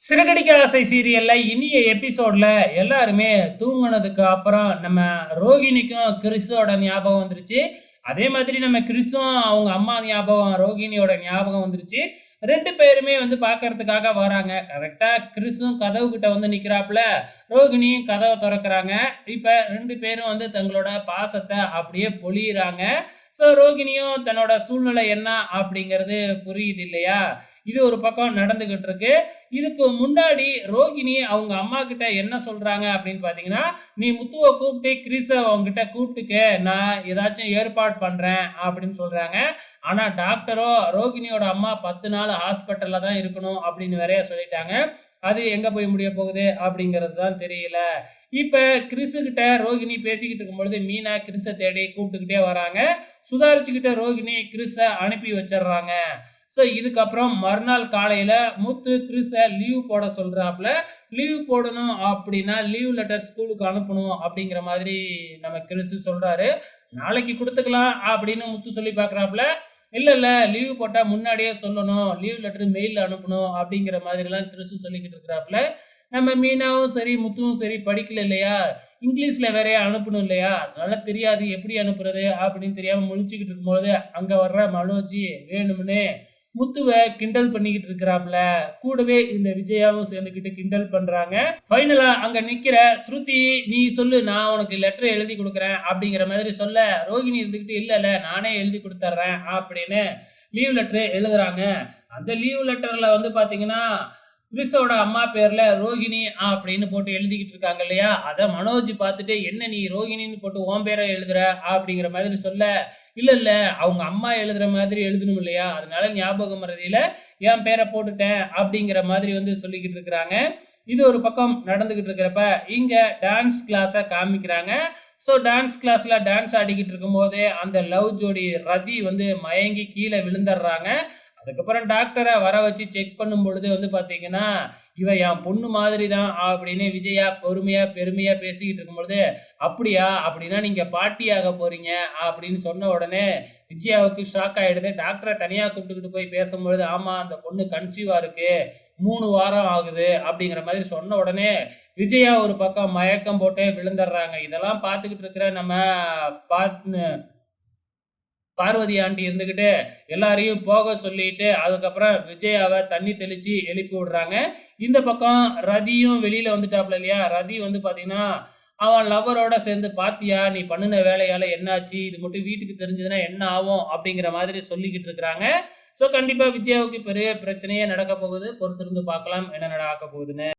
சிறகடிக்க ஆசை சீரியல்ல இனிய எபிசோட்ல எல்லாருமே தூங்குனதுக்கு அப்புறம் நம்ம ரோகிணிக்கும் கிறிஸோட ஞாபகம் வந்துருச்சு. அதே மாதிரி நம்ம கிறிஸும் அவங்க அம்மா ஞாபகம் ரோகிணியோட ஞாபகம் வந்துருச்சு. 2 பேருமே வந்து பார்க்கறதுக்காக வராங்க. கரெக்ட்டா கிறிஸும் கதவுகிட்ட வந்து நிக்கிறாப்புல, ரோகிணியும் கதவ தொறக்குறாங்க. இப்ப 2 பேரும் வந்து தங்களோட பாசத்த அப்படியே பொழியிறாங்க. ரோகிணியும் தன்னோட சூழ்நிலை என்ன அப்படிங்கிறது புரியுது இல்லையா? இது ஒரு பக்கம் நடந்துகிட்டு இருக்கு. இதுக்கு முன்னாடி ரோகிணி அவங்க அம்மாகிட்ட என்ன சொல்றாங்க அப்படின்னு பார்த்தீங்கன்னா, "நீ முத்துவ கூப்பிட்டு கிறிஸ உன்கிட்ட கூப்பிட்டுக்க. நான் ஏதாச்சும் ஏற்பாடு பண்றேன்" அப்படின்னு சொல்றாங்க. ஆனா டாக்டரோ ரோகிணியோட அம்மா 10 நாள் ஹாஸ்பிட்டல்ல தான் இருக்கணும் அப்படின்னு வேறயா சொல்லிட்டாங்க. அது எங்க போய் முடிய போகுது அப்படிங்கிறது தான் தெரியல. இப்ப கிறிஸு கிட்ட ரோகிணி பேசிக்கிட்டு இருக்கும்பொழுது, மீனா கிறிஸ தேடி கூப்பிட்டுக்கிட்டே வராங்க. சுதாரிச்சுக்கிட்ட ரோகிணி கிறிஸ அனுப்பி வச்சர்றாங்க. இதுக்கப்புறம் மறுநாள் காலையில முத்து கிறிஸ லீவ் போட சொல்றாப்புல. லீவ் போடணும் அப்படின்னா, லீவ் லெட்டர் ஸ்கூலுக்கு அனுப்பணும் அப்படிங்கிற மாதிரி நம்ம கிறிஸு சொல்றாரு. நாளைக்கு குடுத்துக்கலாம் அப்படின்னு முத்து சொல்லி பார்க்குறாப்புல. இல்ல, இல்ல லீவ் போட்டா முன்னாடியே சொல்லணும். லீவ் லெட்டர் மெயில்ல அனுப்பணும் அப்படிங்கிற மாதிரிலாம் கிறிஸு சொல்லிக்கிட்டு இருக்கிறாப்புல. நம்ம மீனாவும் சரி, முத்துவும் சரி படிக்கல இல்லையா? இங்கிலீஷ்ல வேறயா அனுப்பணும் இல்லையா? அதனால தெரியாது எப்படி அனுப்புறது அப்படின்னு தெரியாம முழிச்சுக்கிட்டு இருக்கும்பொழுது, அங்க வர்ற மனோஜி வேணும்னே முத்துவ கிண்டல் பண்ணிக்கிட்டு இருக்கிறாப்ல. கூடவே இந்த விஜயாவும் சேர்ந்துக்கிட்டு கிண்டல் பண்றாங்க. ஃபைனலா அங்க நிக்கிற ஸ்ருதி, "நீ சொல்லு நான் உனக்கு லெட்டர் எழுதி குடுக்குறேன்" அப்படிங்கிற மாதிரி சொல்ல, ரோகிணி இருந்துகிட்டு, "இல்ல, இல்ல நானே எழுதி குடுத்துர்றேன்" அப்படின்னு லீவ் லெட்டர் எழுதுறாங்க. அந்த லீவ் லெட்டர்ல வந்து பாத்தீங்கன்னா, கிறிஸோட அம்மா பேர்ல ரோகிணி அப்படின்னு போட்டு எழுதிக்கிட்டு இருக்காங்க இல்லையா? அத மனோஜ் பார்த்துட்டு, "என்ன நீ ரோகிணின்னு போட்டு உன் பேர எழுதுற?" அப்படிங்கிற மாதிரி சொல்ல, "இல்ல, இல்ல அவங்க அம்மா எழுதுற மாதிரி எழுதணும் இல்லையா? அதனால ஞாபக மறதியில என் பேர போட்டுட்டேன்." அப்படிங்கிற மாதிரி வந்து சொல்லிக்கிட்டு இருக்கிறாங்க. இது ஒரு பக்கம் நடந்துகிட்டு இருக்கிறப்ப, இங்க டான்ஸ் கிளாஸ காமிக்கிறாங்க. டான்ஸ் கிளாஸ்ல டான்ஸ் ஆடிக்கிட்டு இருக்கும்போதே, அந்த லவ் ஜோடி ரதி வந்து மயங்கி கீழ விழுந்தர்றாங்க. அதுக்கப்புறம் டாக்டர வர வச்சு செக் பண்ணும் பொழுது வந்து பார்த்தீங்கன்னா, "இவ என் பொண்ணு மாதிரி தான்" அப்படின்னு விஜயா பொறுமையா, பெருமையா பேசிக்கிட்டு இருக்கும்பொழுது, "அப்படியா? அப்படின்னா நீங்க பாட்டியாக போறீங்க" அப்படின்னு சொன்ன உடனே விஜயாவுக்கு ஷாக் ஆயிடுது. டாக்டர தனியா கூப்பிட்டுக்கிட்டு போய் பேசும்பொழுது, "ஆமா அந்த பொண்ணு கன்சீவா இருக்கு. 3 வாரம் ஆகுது" அப்படிங்கிற மாதிரி சொன்ன உடனே, விஜயா ஒரு பக்கம் மயக்கம் போட்டே விழுந்தர்றாங்க. இதெல்லாம் பார்த்துக்கிட்டு இருக்கிற நம்ம பாத் பார்வதி ஆண்டி இருந்துகிட்டு எல்லாரையும் போக சொல்லிட்டு, அதுக்கப்புறம் விஜயாவ தண்ணி தெளிச்சு எழுப்பி விடுறாங்க. இந்த பக்கம் ரதியும் வெளியில வந்துட்டாப்ல இல்லையா? ரதி வந்து பார்த்தீங்கன்னா, அவன் லவ்வரோட சேர்ந்து "பாத்தியா நீ பண்ணுன வேலையால என்னாச்சு? இது மட்டும் வீட்டுக்கு தெரிஞ்சதுன்னா என்ன ஆவும்?" அப்படிங்கிற மாதிரி சொல்லிக்கிட்டு இருக்கிறாங்க. கண்டிப்பா விஜயாவுக்கு பெரிய பிரச்சனையே நடக்கப் போகுது. பொறுத்திருந்து பார்க்கலாம் என்ன நடக்கப் போகுதுன்னு.